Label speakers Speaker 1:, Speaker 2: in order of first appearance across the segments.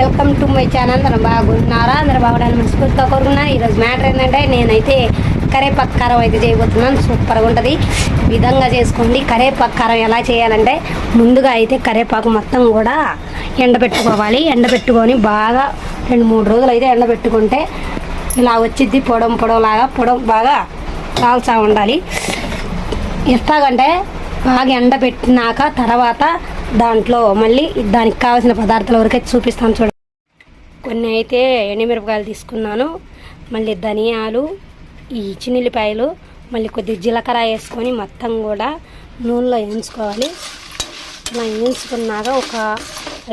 Speaker 1: Welcome to my channel. అందరూ బాగున్నారా? అందరూ బాగుండాలని మనస్ఫూర్తిగా కోరుకున్నా. ఈరోజు మ్యాటర్ ఏంటంటే నేనైతే కరేపాకు కారం అయితే చేయబోతున్నాను. సూపర్గా ఉంటుంది. విధంగా చేసుకోండి. కరేపాకు కారం ఎలా చేయాలంటే ముందుగా అయితే కరేపాకు మొత్తం కూడా ఎండబెట్టుకోవాలి. ఎండబెట్టుకొని బాగా 2-3 రోజులు అయితే ఎండబెట్టుకుంటే ఇలా వచ్చింది. పొడవులాగా బాగా కాల్చా ఉండాలి. ఎట్లాగంటే బాగా ఎండబెట్టినాక తర్వాత దాంట్లో మళ్ళీ దానికి కావాల్సిన పదార్థాల వరకే చూపిస్తాను చూడండి. కొన్ని అయితే ఎండుమిరపకాయలు తీసుకున్నాను, మళ్ళీ ధనియాలు, ఈ చిన్నుల్లిపాయలు, మళ్ళీ కొద్దిగా జీలకర్ర వేసుకొని మొత్తం కూడా నూనెలో వేయించుకోవాలి. ఇలా వేయించుకున్నాక ఒక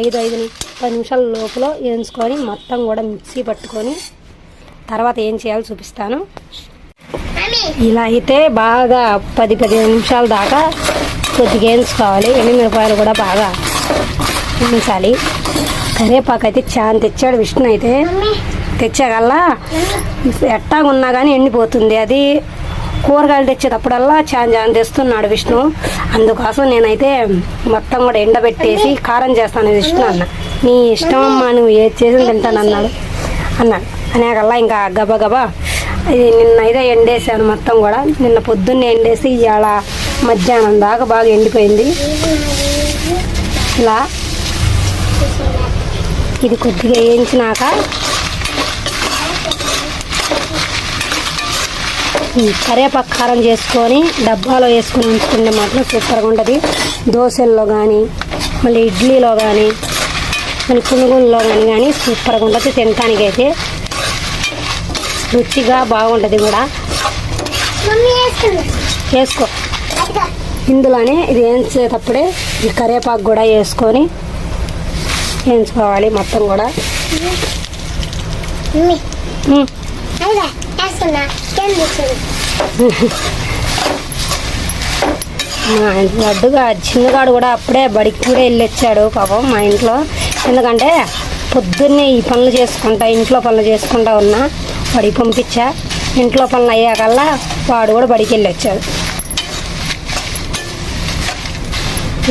Speaker 1: 5-10 నిమిషాల లోపల వేయించుకొని మొత్తం కూడా మిక్సీ పట్టుకొని తర్వాత ఏం చేయాలో చూపిస్తాను. ఇలా అయితే బాగా 10-15 నిమిషాల దాకా కొద్దిగా వేయించుకోవాలి. ఎండుమిరపకాయలు కూడా బాగా వేయించాలి. కరివేపాకు అయితే చాలా తెచ్చాడు విష్ణు. అయితే తెచ్చాకల్లా ఎట్టాగా ఉన్నా కానీ ఎండిపోతుంది. అది కూరగాయలు తెచ్చేటప్పుడల్లా చాలా తెస్తున్నాడు విష్ణు. అందుకోసం నేనైతే మొత్తం కూడా ఎండబెట్టేసి కారం చేస్తాను విష్ణు అన్న. నీ ఇష్టం అమ్మా, నువ్వు ఏది చేసి తింటాను అన్నాడు. అనేకల్లా ఇంకా గబగబా నిన్న అయితే ఎండేసాను మొత్తం కూడా. నిన్న పొద్దున్నే ఎండేసి ఇవాళ మధ్యాహ్నం దాకా బాగా ఎండిపోయింది. ఇలా ఇది కొద్దిగా వేయించినాక కరివేపాకు కారం చేసుకొని డబ్బాలో వేసుకొని ఉంచుకుంటే మాత్రం సూపర్గా ఉంటుంది. దోశల్లో కానీ మళ్ళీ ఇడ్లీలో కానీ మళ్ళీ పునుగుల్లో కానీ సూపర్గా ఉంటుంది. తినటానికైతే రుచిగా బాగుంటుంది కూడా. వేసుకో ఇందులోనే ఇది వేయించేటప్పుడే ఈ కరివేపాకు కూడా వేసుకొని వేయించుకోవాలి మొత్తం కూడా. లడ్డుగా చిన్నగాడు కూడా అప్పుడే బడికి కూడా వెళ్ళొచ్చాడు పాపం మా ఇంట్లో. ఎందుకంటే పొద్దున్నే ఈ పనులు చేసుకుంటా, ఇంట్లో పనులు చేసుకుంటా ఉన్నా. బడికి పంపించా. ఇంట్లో పనులు అయ్యాకల్లా వాడు కూడా బడికి వెళ్ళొచ్చాడు.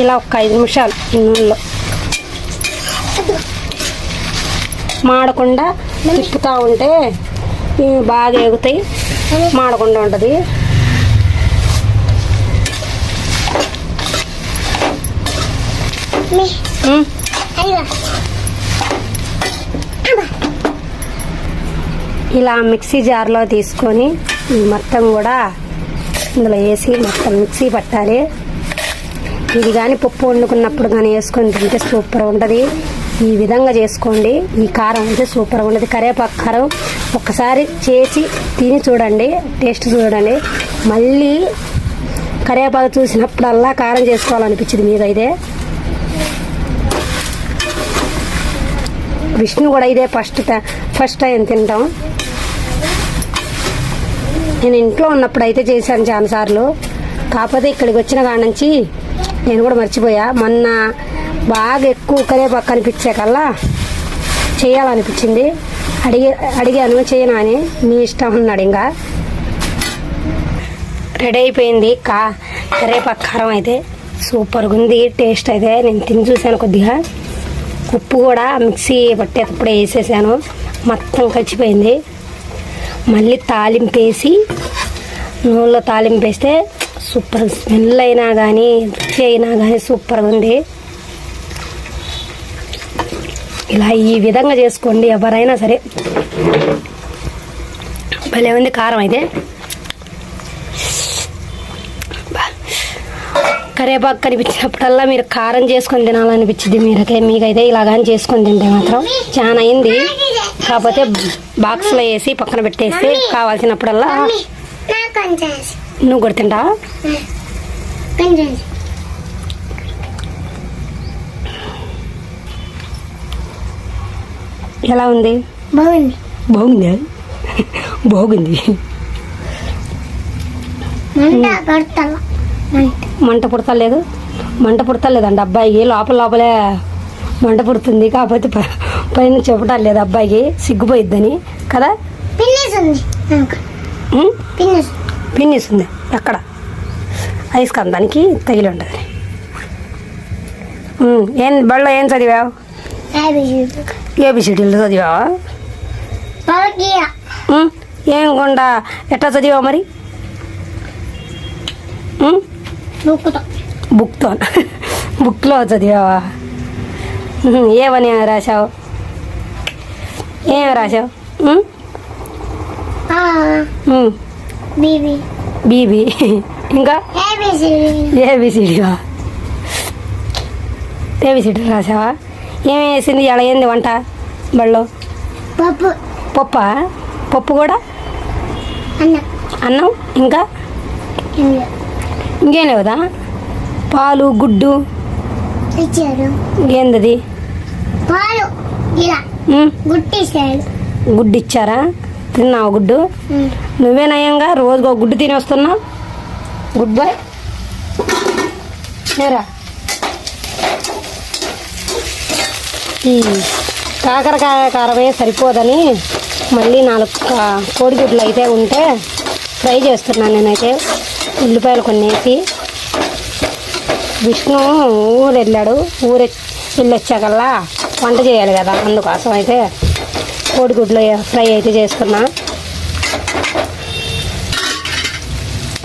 Speaker 1: ఇలా ఒక 5 నిమిషాలు ఈ నూనెలో మాడకుండా తిప్పుతూ ఉంటే బాగా ఎగుతాయి, మాడకుండా ఉంటుంది. ఇలా మిక్సీ జార్లో తీసుకొని మొత్తం కూడా ఇందులో వేసి మొత్తం మిక్సీ పట్టాలి. ఇది కానీ పప్పు వండుకున్నప్పుడు కానీ వేసుకొని తింటే సూపర్ ఉంటుంది. ఈ విధంగా చేసుకోండి. ఈ కారం అంటే సూపర్గా ఉంటుంది. కరివేపాకు కారం ఒక్కసారి చేసి తిని చూడండి, టేస్ట్ చూడండి. మళ్ళీ కరివేపాకు చూసినప్పుడల్లా కారం చేసుకోవాలనిపించింది మీకైతే. విష్ణు కూడా ఇదే ఫస్ట్ టైం తింటాం. నేను ఇంట్లో ఉన్నప్పుడు అయితే చేశాను చాలాసార్లు. కాకపోతే ఇక్కడికి వచ్చిన కాడ నుంచి నేను కూడా మర్చిపోయా. మొన్న బాగా ఎక్కువ కరివేపాకు అనిపించాకల్లా చేయాలనిపించింది. అడిగాను చేయనా అని. మీ ఇష్టం అన్నాడు. ఇంకా రెడీ అయిపోయింది కరివేపాకు కారం అయితే. సూపర్గా ఉంది టేస్ట్ అయితే. నేను తిని చూశాను. కొద్దిగా ఉప్పు కూడా మిక్సీ పట్టేటప్పుడే వేసేసాను. మొత్తం కలిసిపోయింది. మళ్ళీ తాలింపేసి నూనెలో తాలింపేస్తే సూపర్ స్మెల్ అయినా కానీ రుచి అయినా కానీ సూపర్గా ఉంది. ఇలా ఈ విధంగా చేసుకోండి ఎవరైనా సరే. భలే ఉంది కారం అయితే. కరివేపాకు కనిపించినప్పుడల్లా మీరు కారం చేసుకొని తినాలనిపించింది మీకైతే. ఇలాగాని చేసుకొని తింటే మాత్రం చాలా అయింది. కాకపోతే బాక్స్లో వేసి పక్కన పెట్టేస్తే కావాల్సినప్పుడల్లా నువ్వు కూడా తింటావా? ఎలా ఉంది? బాగుంది. మంట పుడతలేదు. అండి అబ్బాయికి. లోపలే మంట పుడుతుంది. కాకపోతే పైన చెప్పటం లేదు అబ్బాయికి, సిగ్గుపోయిద్దని కదా. పిన్నిస్ ఉంది ఎక్కడ? అయస్కాంతానికి తగిలి ఉంటుంది. ఏం బళ్ళో ఏం చదివావు? ఏబిసిడీలు చదివావా? ఏం కొండా ఎట్లా చదివావు మరి? బుక్తో బుక్లో చదివావా? ఏమని రాశావు? ఏం రాశావు? బీబీ ఇంకా ఏబిసిడిగా ఏబిసిడి రాసావా? ఏమేమి వేసింది ఎలా ఏంది వంట బళ్ళో? పప్పు పప్పు కూడా అన్నం ఇంకా ఇంకేం లేవుదా? పాలు గుడ్డు ఇంకేంది? గుడ్డు ఇచ్చారా? తిన్నావు గుడ్డు? నువ్వే నయంగా రోజుకో గుడ్డు తిని వస్తున్నావు. Good bye. నేరా ఈ కాకరకాయ కారమే సరిపోదని మళ్ళీ 4 కోడిగుడ్లు అయితే ఉంటే ఫ్రై చేస్తున్నాను నేనైతే. ఉల్లిపాయలు కొన్ని వేసి. విష్ణు ఊరు వెళ్ళాడు. వెళ్ళొచ్చాకల్లా వంట చేయాలి కదా, అందుకోసం అయితే కోడిగుడ్లు ఫ్రై అయితే చేస్తున్నా.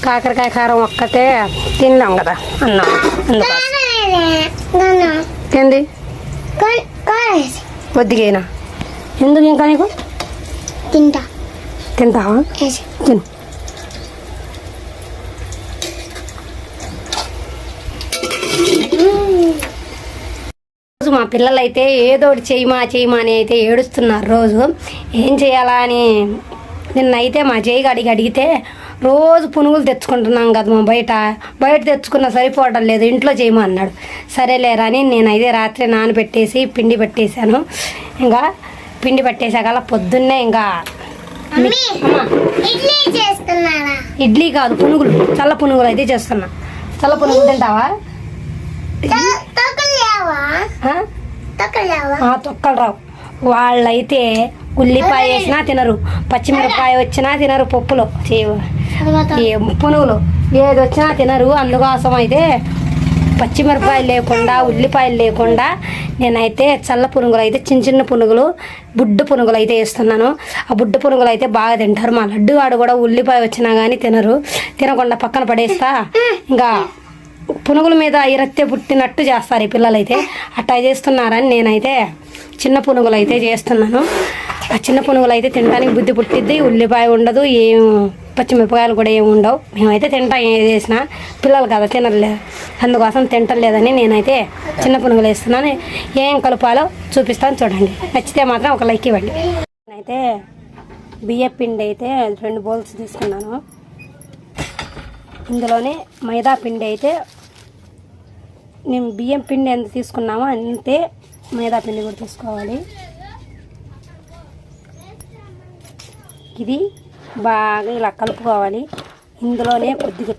Speaker 1: కాకరకాయ కారం ఒక్కటే తినలేం కదా అన్నం, అందుకోసం. ఏంది కొద్దిగైనా ఎందుకు ఇంకా నీకు? తింటావా? తిను. మా పిల్లలు అయితే ఏదోటి చేయమా అని అయితే ఏడుస్తున్నారు రోజు. ఏం చేయాలా అని నిన్నైతే మా జైగాడికి అడిగితే, రోజు పునుగులు తెచ్చుకుంటున్నాం కదా మా బయట తెచ్చుకున్న సరిపోవడం లేదు, ఇంట్లో చేయమా అన్నాడు. సరేలేరా అని నేనైతే రాత్రి నానబెట్టేసి పిండి పట్టేశాను. ఇంకా పిండి పట్టేసాక పొద్దున్నే ఇంకా ఇడ్లీ కాదు పునుగులు, చల్ల పునుగులు అయితే చేస్తున్నా. చల్ల పునుగులు తింటావా? తొక్కలు రావు. వాళ్ళైతే ఉల్లిపాయ వేసినా తినరు, పచ్చిమిరపకాయ వచ్చినా తినరు, పప్పులో పునుగులు ఏది వచ్చినా తినరు. అందుకోసం అయితే పచ్చిమిరపకాయలు లేకుండా ఉల్లిపాయలు లేకుండా నేనైతే చల్ల పునుగులు అయితే చిన్న పునుగులు బుడ్డు పునుగులు అయితే వేస్తున్నాను. ఆ బుడ్డు పునుగులు అయితే బాగా తింటారు. మా లడ్డుగాడు కూడా ఉల్లిపాయ వచ్చినా కానీ తినకుండా పక్కన పడేస్తా. ఇంకా పునుగుల మీద ఇరత్తే పుట్టినట్టు చేస్తారు ఈ పిల్లలైతే. అట్టా చేస్తున్నారని నేనైతే చిన్న పునుగులు అయితే చేస్తున్నాను. ఆ చిన్న పునుగులు అయితే తినడానికి బుద్ధి పుట్టిద్ది. ఉల్లిపాయ ఉండదు, ఏం పచ్చిమిరపకాయలు కూడా ఏమి ఉండవు. మేమైతే తింటాం ఏది వేసినా. పిల్లలు కదా తినలేదు, అందుకోసం తింటలేదని నేనైతే చిన్న పునుగులు వేస్తున్నాను. ఏం కలుపాలో చూపిస్తాను చూడండి. నచ్చితే మాత్రం ఒక లైక్ ఇవ్వండి. నేనైతే బియ్యం పిండి అయితే 2 బౌల్స్ తీసుకున్నాను. ఇందులోనే మైదా పిండి అయితే నేను బియ్యం పిండి ఎంత తీసుకున్నామో అంతే మైదా పిండి కూడా తీసుకోవాలి. ఇది బాగా ఇలా కలుపుకోవాలి. ఇందులోనే కొద్దిగా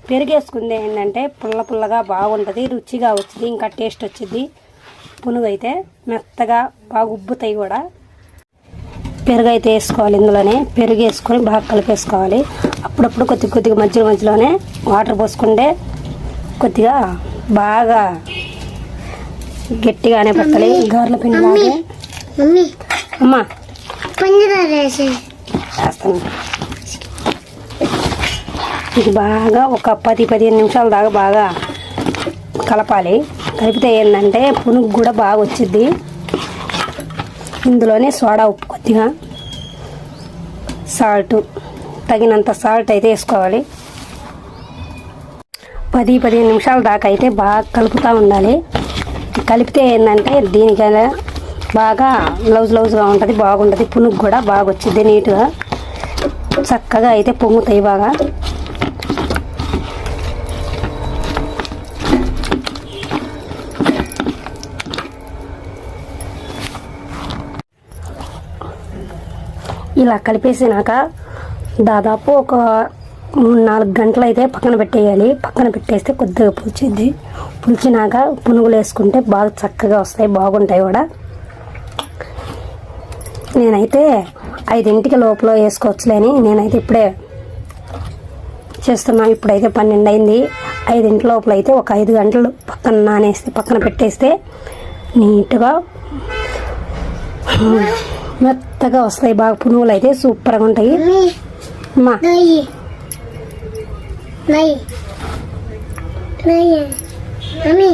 Speaker 1: పెరుగేసుకుంది ఏంటంటే పుల్లగా బాగుంటుంది, రుచిగా వచ్చింది, ఇంకా టేస్ట్ వచ్చింది. పునుగు అయితే మెత్తగా బాగా ఉబ్బుతాయి కూడా. పెరుగు అయితే వేసుకోవాలి. ఇందులోనే పెరుగు వేసుకొని బాగా కలిపేసుకోవాలి. అప్పుడప్పుడు కొద్దిగా మధ్యలోనే వాటర్ పోసుకుంటే కొద్దిగా బాగా గట్టిగానే పట్టాలి. గారెల పిండి అమ్మా వేస్తాను. ఇది బాగా ఒక 10-15 నిమిషాల దాకా బాగా కలపాలి. కలిపితే ఏంటంటే పునుగు కూడా బాగా వచ్చిద్ది. ఇందులోనే సోడా ఉప్పు కొద్దిగా, సాల్ట్ తగినంత సాల్ట్ అయితే వేసుకోవాలి. 10-15 నిమిషాల దాకా అయితే బాగా కలుపుతూ ఉండాలి. కలిపితే ఏంటంటే దీనికైనా బాగా లౌజ్గా ఉంటుంది, బాగుంటుంది. పునుగు కూడా బాగా వచ్చింది, నీట్గా చక్కగా అయితే పొంగుతాయి బాగా. ఇలా కలిపేసినాక దాదాపు ఒక 3-4 గంటలు అయితే పక్కన పెట్టేయాలి. పక్కన పెట్టేస్తే కొద్దిగా పులిచినాక పునుగులు వేసుకుంటే బాగా చక్కగా వస్తాయి, బాగుంటాయి కూడా. నేనైతే 5 లోపల వేసుకోవచ్చులే అని నేనైతే ఇప్పుడే చేస్తున్నా. ఇప్పుడైతే 12 అయింది. 5 లోపల అయితే ఒక 5 గంటలు పక్కన పెట్టేస్తే నీట్గా మెత్తగా వస్తాయి బాగా. పునుగులు అయితే సూపర్గా ఉంటాయి. అమ్మా
Speaker 2: नहीं नहीं नहीं मम्मी